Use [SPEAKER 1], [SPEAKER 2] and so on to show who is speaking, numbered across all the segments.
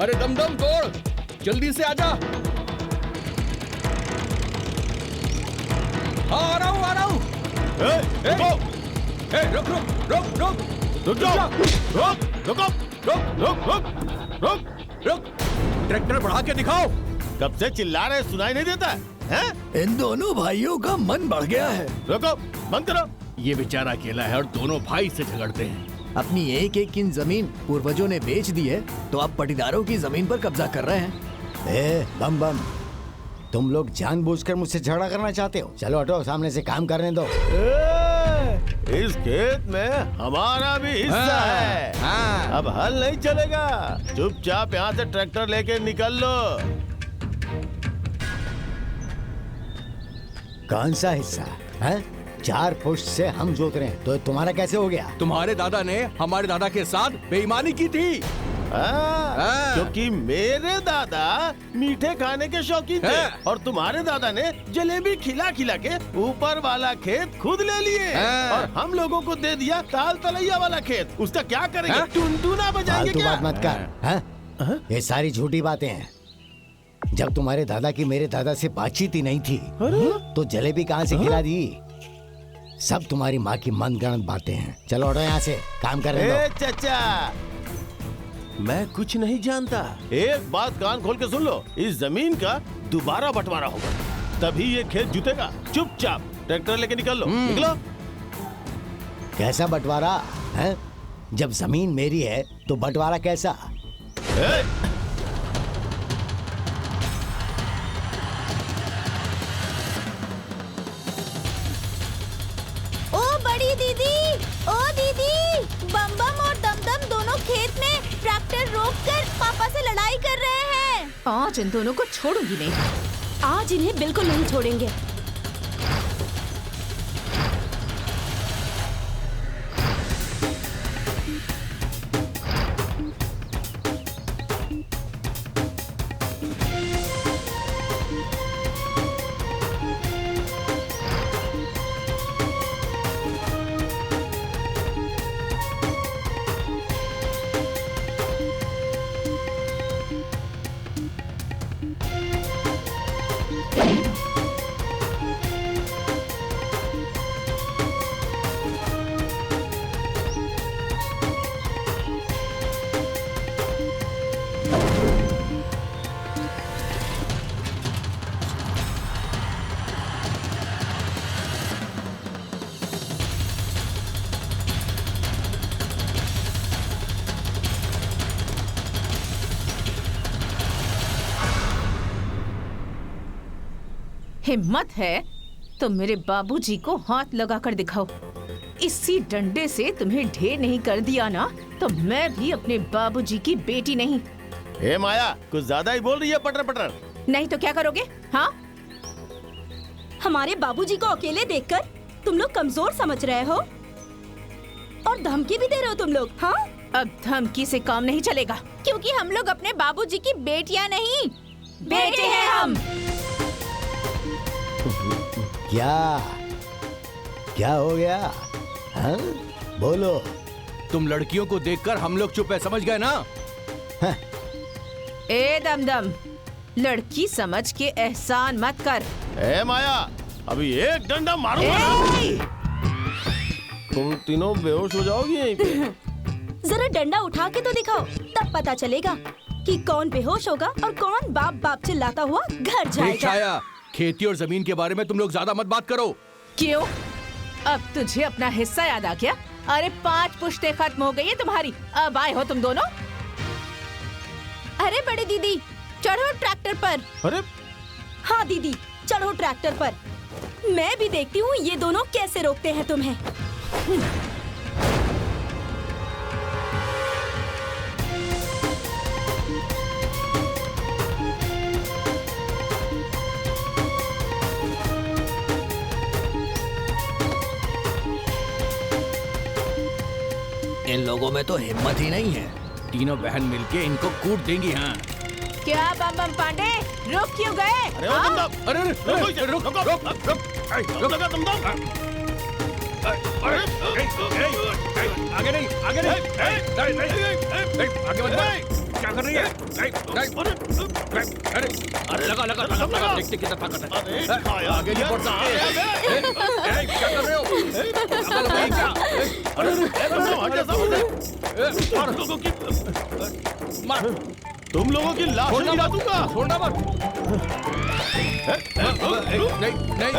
[SPEAKER 1] अरे दमदम तोड़, जल्दी से आजा। हाँ आ रहा हूँ, आ रहा हूँ। रुक रुक रुक रुक रुक जाओ, रुक रुको, रुक रुक रुक रुक रुक, ट्रैक्टर बढ़ा के दिखाओ।
[SPEAKER 2] कब से चिल्ला रहे, सुनाई नहीं देता है?
[SPEAKER 3] इन दोनों भाइयों का मन बढ़ गया है।
[SPEAKER 2] रुको, बंद करो।
[SPEAKER 1] ये बेचारा अकेला है और दोनों भाई से झगड़ते हैं।
[SPEAKER 3] अपनी एक एक किन जमीन पूर्वजों ने बेच दी है, तो अब पटीदारों की जमीन पर कब्जा कर रहे हैं।
[SPEAKER 4] ए बम बम, तुम लोग जानबूझकर मुझसे झगड़ा करना चाहते हो? चलो हटो, सामने से काम करने दो।
[SPEAKER 2] इस खेत में हमारा भी हिस्सा है। अब हल नहीं चलेगा, चुपचाप यहाँ से ट्रैक्टर लेके निकल लो।
[SPEAKER 4] कौन सा हिस्सा है? 4 फुट से हम जोत रहे हैं, तो तुम्हारा कैसे हो गया?
[SPEAKER 1] तुम्हारे दादा ने हमारे दादा के साथ बेईमानी की थी।
[SPEAKER 2] क्योंकि मेरे दादा मीठे खाने के शौकीन थे और तुम्हारे दादा ने जलेबी खिला खिला के ऊपर वाला खेत खुद ले लिए और हम लोगों को दे दिया ताल तलैया वाला खेत। उसका क्या करेंगे? टुनटुना बजाएंगे क्या?
[SPEAKER 4] बात मत कर। ये सारी झूठी बातें हैं। जब तुम्हारे दादा की मेरे दादा से बातचीत ही नहीं थी, तो जलेबी कहाँ से खिला दी? सब तुम्हारी माँ की मनगढ़ंत बातें हैं। चलो हटो यहाँ से, काम करने दो।
[SPEAKER 2] चाचा, मैं कुछ नहीं जानता। एक बात कान खोल के सुन लो, इस जमीन का दोबारा बंटवारा होगा, तभी ये खेत जुतेगा। चुपचाप ट्रैक्टर लेके निकल लो, निकलो।
[SPEAKER 4] कैसा बंटवारा है? जब जमीन मेरी है तो बंटवारा कैसा?
[SPEAKER 5] पापा से लड़ाई कर रहे हैं।
[SPEAKER 6] आज इन दोनों को छोड़ूंगी नहीं।
[SPEAKER 5] आज इन्हें बिल्कुल नहीं छोड़ेंगे।
[SPEAKER 6] हिम्मत है तो मेरे बाबूजी को हाथ लगा कर दिखाओ। इसी डंडे से तुम्हें ढेर नहीं कर दिया ना, तो मैं भी अपने बाबूजी की बेटी नहीं।
[SPEAKER 2] हे माया, कुछ ज्यादा ही बोल रही है पटर पटर।
[SPEAKER 6] नहीं तो क्या करोगे? हाँ,
[SPEAKER 5] हमारे बाबूजी को अकेले देखकर तुम लोग कमजोर समझ रहे हो और धमकी भी दे रहे हो तुम लोग। हाँ,
[SPEAKER 6] अब धमकी से काम नहीं चलेगा,
[SPEAKER 5] क्योंकि हम लोग अपने बाबूजी की बेटियां नहीं, बेटे हैं हम।
[SPEAKER 4] क्या हो गया? हाँ? बोलो।
[SPEAKER 1] तुम लड़कियों को देखकर हम लोग चुप है, समझ गए ना?
[SPEAKER 6] ए दमदम, लड़की समझ के एहसान मत कर।
[SPEAKER 2] ए माया, अभी एक डंडा मारूंगा। तुम तीनों बेहोश हो जाओगी यहीं पे।
[SPEAKER 5] जरा डंडा उठा के तो दिखाओ, तब पता चलेगा कि कौन बेहोश होगा और कौन बाप बाप चिल्लाता हुआ घर जाएगा।
[SPEAKER 1] खेती और जमीन के बारे में तुम लोग ज्यादा मत बात करो।
[SPEAKER 6] क्यों? अब तुझे अपना हिस्सा याद आ गया? अरे 5 पुश्ते खत्म हो गई है तुम्हारी, अब आए हो तुम दोनों।
[SPEAKER 5] अरे बड़ी दीदी, चढ़ो ट्रैक्टर पर।
[SPEAKER 2] अरे
[SPEAKER 5] हाँ दीदी, चढ़ो ट्रैक्टर पर। मैं भी देखती हूँ ये दोनों कैसे रोकते हैं तुम्हें।
[SPEAKER 3] इन लोगों में तो हिम्मत ही नहीं है।
[SPEAKER 1] तीनों बहन मिलके इनको कूट देंगी। हाँ,
[SPEAKER 6] क्या बम बम पांडे, रुक क्यों गए?
[SPEAKER 2] अरे रुक लगा तुम दम।
[SPEAKER 1] आगे नहीं, आगे नहीं, आगे मत। क्या कर रही है? अरे अरे लगा लगा लगा लगा, देखते कितना ताकत है। आगे नहीं बढ़ सकते। क्या कर रहे हो? अकल नहीं क्या? मार,
[SPEAKER 2] तुम लोगों की लाश गिरा दूंगा।
[SPEAKER 1] छोड़ना मत। नहीं नहीं,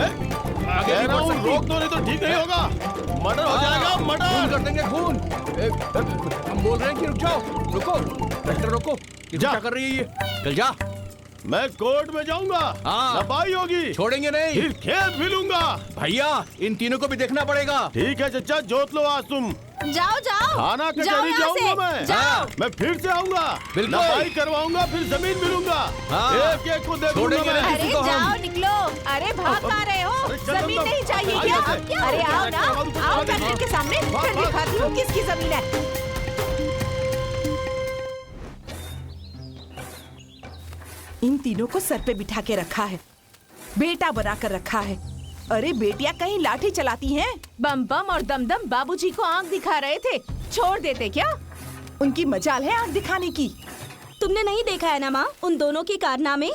[SPEAKER 1] आगे
[SPEAKER 2] कह
[SPEAKER 1] नहीं
[SPEAKER 2] रहा
[SPEAKER 1] बढ़
[SPEAKER 2] हूँ,
[SPEAKER 1] सकती।
[SPEAKER 2] रोक दो नहीं तो ठीक नहीं होगा। मर्डर हो जाएगा,
[SPEAKER 1] खून
[SPEAKER 2] मर्डर।
[SPEAKER 1] कर देंगे खून। हम बोल रहे हैं कि रुक जाओ, रुको, ट्रैक्टर रोको। ये
[SPEAKER 2] जा।
[SPEAKER 1] क्या कर रही है ये? चल जा।
[SPEAKER 2] मैं कोर्ट में जाऊंगा।
[SPEAKER 1] हाँ।
[SPEAKER 2] सफाई होगी,
[SPEAKER 1] छोड़ेंगे नहीं।
[SPEAKER 2] फिर खेत भी लूंगा।
[SPEAKER 1] भैया इन तीनों को भी देखना पड़ेगा।
[SPEAKER 2] ठीक है चचा, जोत लो आज तुम।
[SPEAKER 5] जाओ जाओ,
[SPEAKER 2] थाना
[SPEAKER 5] जाओ
[SPEAKER 2] कचहरी
[SPEAKER 5] यहाँ से,
[SPEAKER 2] जाऊंगा मैं।
[SPEAKER 5] जाओ।
[SPEAKER 2] मैं फिर से आऊंगा,
[SPEAKER 1] बिल्कुल।
[SPEAKER 2] सफाई करवाऊंगा, फिर जमीन भी लूंगा।
[SPEAKER 1] हाँ।
[SPEAKER 2] एक एक को दे दूंगा
[SPEAKER 1] छोड़ेंगे
[SPEAKER 2] मैं।
[SPEAKER 1] नहीं।
[SPEAKER 6] अरे
[SPEAKER 1] किसी को हम-
[SPEAKER 6] जाओ निकलो। अरे भाग कहाँ रहे हो?
[SPEAKER 2] अरे चल,
[SPEAKER 6] जमीन
[SPEAKER 2] चल,
[SPEAKER 6] नहीं
[SPEAKER 2] चल।
[SPEAKER 6] चाहिए
[SPEAKER 2] आइए
[SPEAKER 6] क्या?
[SPEAKER 2] से।
[SPEAKER 6] अरे आओ ना, आओ
[SPEAKER 2] भाग,
[SPEAKER 6] कैमरे के सामने,
[SPEAKER 2] भाग,
[SPEAKER 6] फिर
[SPEAKER 2] भाग।
[SPEAKER 6] दिखाती हूँ किसकी जमीन है।
[SPEAKER 7] इन तीनों को सर पे बिठा के रखा है, बेटा बना कर रखा है। अरे बेटियां कहीं लाठी चलाती हैं?
[SPEAKER 6] बम बम और दमदम बाबूजी को आंख दिखा रहे थे, छोड़ देते क्या?
[SPEAKER 7] उनकी मजाल है आंख दिखाने की।
[SPEAKER 5] तुमने नहीं देखा है ना माँ उन दोनों की कारनामे?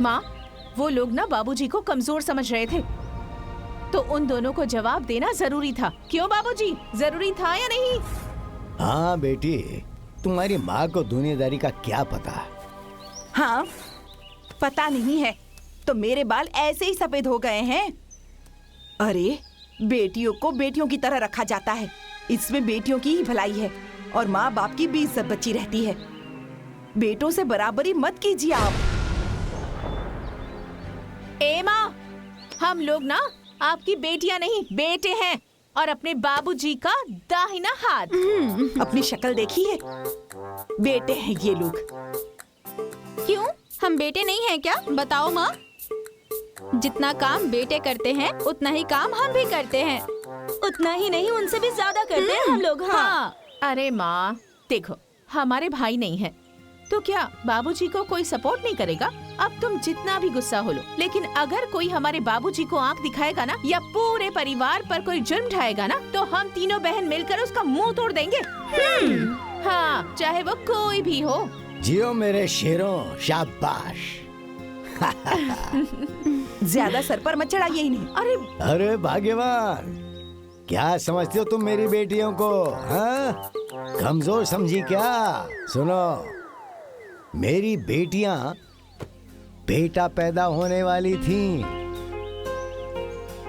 [SPEAKER 6] माँ, वो लोग ना बाबूजी को कमजोर समझ रहे थे, तो उन दोनों को जवाब देना जरूरी था। क्यों बाबूजी, जरूरी था या नहीं?
[SPEAKER 4] हाँ बेटी, तुम्हारी माँ को दुनियादारी का क्या पता।
[SPEAKER 7] हाँ, पता नहीं है तो मेरे बाल ऐसे ही सफेद हो गए हैं। अरे बेटियों को बेटियों की तरह रखा जाता है, इसमें बेटियों की ही भलाई है और माँ बाप की भी इज्जत बची रहती है। बेटों से बराबरी मत कीजिए आप।
[SPEAKER 6] ए माँ, हम लोग ना आपकी बेटियां नहीं बेटे हैं और अपने बाबूजी का दाहिना हाथ।
[SPEAKER 7] अपनी शक्ल देखी है? बेटे हैं ये लोग।
[SPEAKER 8] क्यों, हम बेटे नहीं हैं क्या? बताओ माँ। जितना काम बेटे करते हैं उतना ही काम हम भी करते हैं।
[SPEAKER 5] उतना ही नहीं, उनसे भी ज्यादा करते हैं हम लोग। हाँ,
[SPEAKER 6] अरे माँ देखो, हमारे भाई नहीं है तो क्या बाबूजी को कोई सपोर्ट नहीं करेगा? अब तुम जितना भी गुस्सा हो लो, लेकिन अगर कोई हमारे बाबूजी को आंख दिखाएगा ना या पूरे परिवार पर कोई जुर्म ढाएगा ना, तो हम तीनों बहन मिलकर उसका मुंह तोड़ देंगे। हाँ, चाहे वो कोई भी हो।
[SPEAKER 4] जियो मेरे शेरों, शाबाश।
[SPEAKER 7] ज्यादा सर पर मत चढ़ाइए इन्हें।
[SPEAKER 6] अरे
[SPEAKER 4] अरे भाग्यवान, क्या समझते हो तुम मेरी बेटियों को? हाँ, कमजोर समझी क्या? सुनो, मेरी बेटियां बेटा पैदा होने वाली थीं,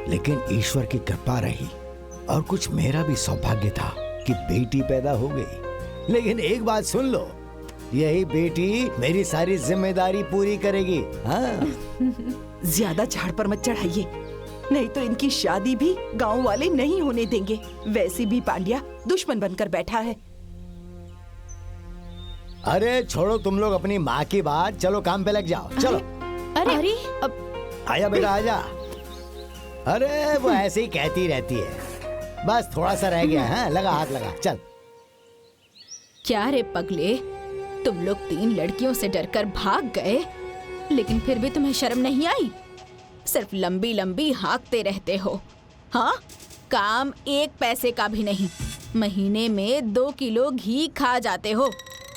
[SPEAKER 4] लेकिन ईश्वर की कृपा रही और कुछ मेरा भी सौभाग्य था कि बेटी पैदा हो गई। लेकिन एक बात सुन लो, यही बेटी मेरी सारी जिम्मेदारी पूरी करेगी। हाँ,
[SPEAKER 7] ज्यादा झाड़ पर मत चढ़ाइए, नहीं तो इनकी शादी भी गांव वाले नहीं होने देंगे। वैसे भी पांड्या दुश्मन बनकर बैठा है।
[SPEAKER 4] अरे छोड़ो तुम लोग अपनी माँ की बात, चलो काम पे लग जाओ। चलो
[SPEAKER 8] अरे
[SPEAKER 4] आजा बेटा आजा। अरे वो ऐसे ही कहती रहती है, बस थोड़ा सा रह गया है। लगा हाथ लगा, चल।
[SPEAKER 8] क्या रे पगले, तुम लोग 3 लड़कियों से डरकर भाग गए, लेकिन फिर भी तुम्हें शर्म नहीं आई? सिर्फ लंबी लंबी हाँकते रहते हो। हाँ, काम 1 पैसे का भी नहीं, महीने में 2 किलो घी खा जाते हो।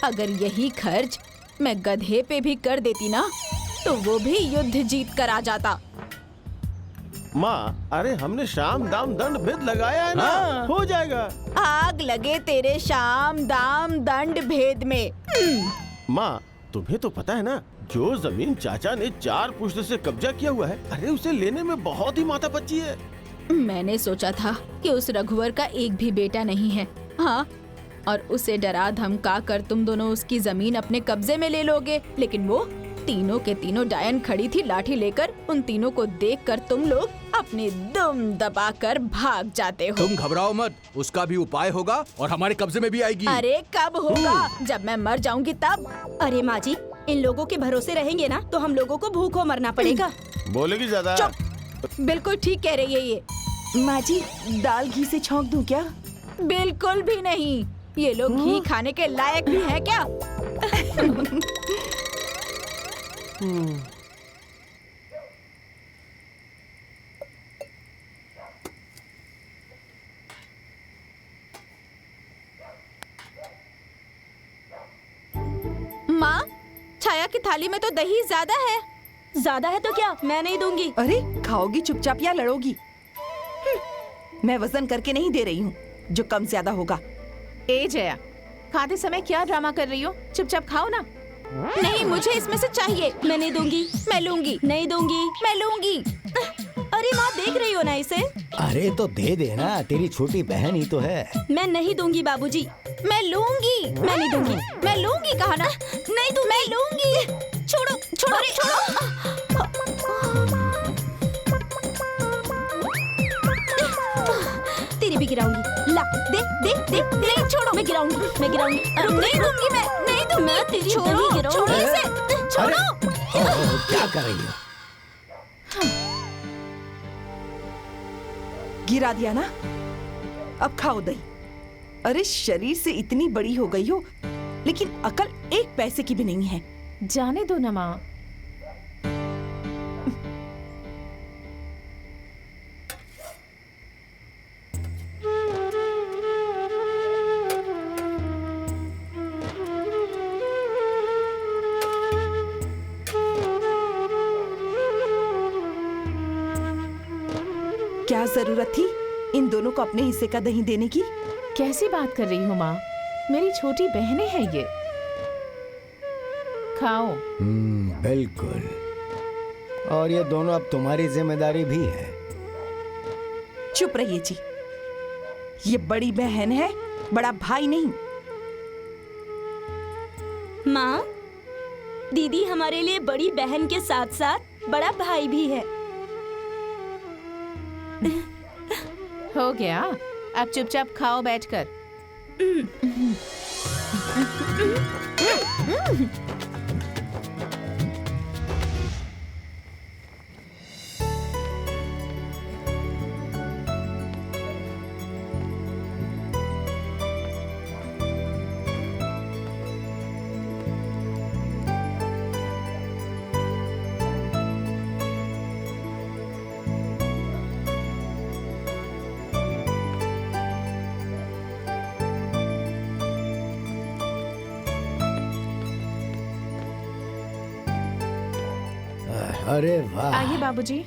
[SPEAKER 8] अगर यही खर्च मैं गधे पे भी कर देती ना, तो वो भी युद्ध जीत कर आ जाता।
[SPEAKER 2] माँ, अरे हमने शाम दाम दंड भेद लगाया है ना, हो जाएगा।
[SPEAKER 8] आग लगे तेरे शाम दाम दंड भेद में।
[SPEAKER 2] माँ, तुम्हें तो पता है ना, जो जमीन चाचा ने 4 पुश्त से कब्जा किया हुआ है, अरे उसे लेने में बहुत ही माथापच्ची है।
[SPEAKER 8] मैंने सोचा था कि उस रघुवर का एक भी बेटा नहीं है। हाँ, और उसे डरा धमका कर तुम दोनों उसकी जमीन अपने कब्जे में ले लोगे, लेकिन वो तीनों के तीनों डायन खड़ी थी लाठी लेकर। उन तीनों को देखकर तुम लोग अपने दम दबाकर भाग जाते हो।
[SPEAKER 1] तुम घबराओ मत, उसका भी उपाय होगा और हमारे कब्जे में भी आएगी।
[SPEAKER 8] अरे कब होगा? जब मैं मर जाऊंगी तब।
[SPEAKER 5] अरे माँ जी, इन लोगों के भरोसे रहेंगे ना तो हम लोगों को भूखों मरना पड़ेगा।
[SPEAKER 2] बोलेगी ज्यादा।
[SPEAKER 8] बिल्कुल ठीक कह रही है ये।
[SPEAKER 7] माँ जी, दाल घी से छौंक दूं क्या?
[SPEAKER 8] बिल्कुल भी नहीं, ये लोग घी खाने के लायक भी हैं क्या? भैया की थाली में तो दही ज्यादा है।
[SPEAKER 5] ज्यादा है तो क्या, मैं नहीं दूंगी।
[SPEAKER 7] अरे खाओगी चुपचाप या लड़ोगी? मैं वजन करके नहीं दे रही हूँ जो कम ज्यादा होगा।
[SPEAKER 6] ए जया, खाते समय क्या ड्रामा कर रही हो? चुपचाप खाओ ना।
[SPEAKER 8] नहीं, मुझे इसमें से चाहिए।
[SPEAKER 5] मैं नहीं दूंगी।
[SPEAKER 8] मैं लूंगी।
[SPEAKER 5] नहीं दूंगी।
[SPEAKER 8] मैं लूंगी।
[SPEAKER 5] अरे माँ, देख रही हो ना इसे।
[SPEAKER 4] अरे तो दे देना, तेरी छोटी बहन ही तो है।
[SPEAKER 5] मैं नहीं दूंगी बाबूजी।
[SPEAKER 8] मैं लूंगी।
[SPEAKER 5] मैं नहीं दूंगी।
[SPEAKER 8] मैं लूंगी कहा ना।
[SPEAKER 5] नहीं दूंगी।
[SPEAKER 8] मैं लूंगी। छोड़ो छोड़ो छोड़ो।
[SPEAKER 5] तेरी भी गिराऊंगी। ला, दे दे दे। नहीं छोड़ो, मैं गिराऊंगी। मैं गिराऊंगी।
[SPEAKER 8] नहीं दूंगी। मैं नहीं दूंगी।
[SPEAKER 5] मैं तेरी
[SPEAKER 8] छोड़ो,
[SPEAKER 5] दही गिराऊंगी।
[SPEAKER 8] छोड़ो इसे। छोड़ो।
[SPEAKER 4] ओह, क्या कर रही हो?
[SPEAKER 7] गिरा दिया ना, अब खाओ दही। अरे शरीर से इतनी बड़ी हो गई हो, लेकिन अकल एक पैसे की भी नहीं है।
[SPEAKER 6] जाने दो ना माँ।
[SPEAKER 7] क्या जरूरत थी इन दोनों को अपने हिस्से का दही देने की?
[SPEAKER 6] कैसी बात कर रही हो माँ? मेरी छोटी बहनें हैं ये। खाओ।
[SPEAKER 4] बिल्कुल। और ये दोनों अब तुम्हारी जिम्मेदारी भी है।
[SPEAKER 7] चुप रहिए जी, ये बड़ी बहन है, बड़ा भाई नहीं।
[SPEAKER 5] माँ, दीदी हमारे लिए बड़ी बहन के साथ साथ बड़ा भाई भी है।
[SPEAKER 6] हो गया, अब चुपचाप खाओ बैठकर।
[SPEAKER 4] अरे वाह।
[SPEAKER 6] आइए बाबूजी।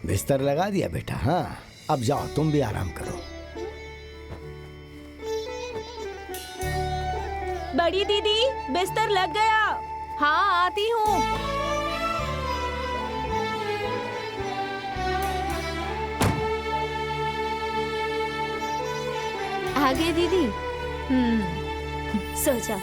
[SPEAKER 4] बिस्तर लगा दिया बेटा? हाँ, अब जाओ तुम भी आराम करो।
[SPEAKER 5] बड़ी दीदी, बिस्तर लग गया।
[SPEAKER 6] हाँ, आती हूँ।
[SPEAKER 5] आ गई दीदी।
[SPEAKER 6] हम्म।
[SPEAKER 5] सो जा।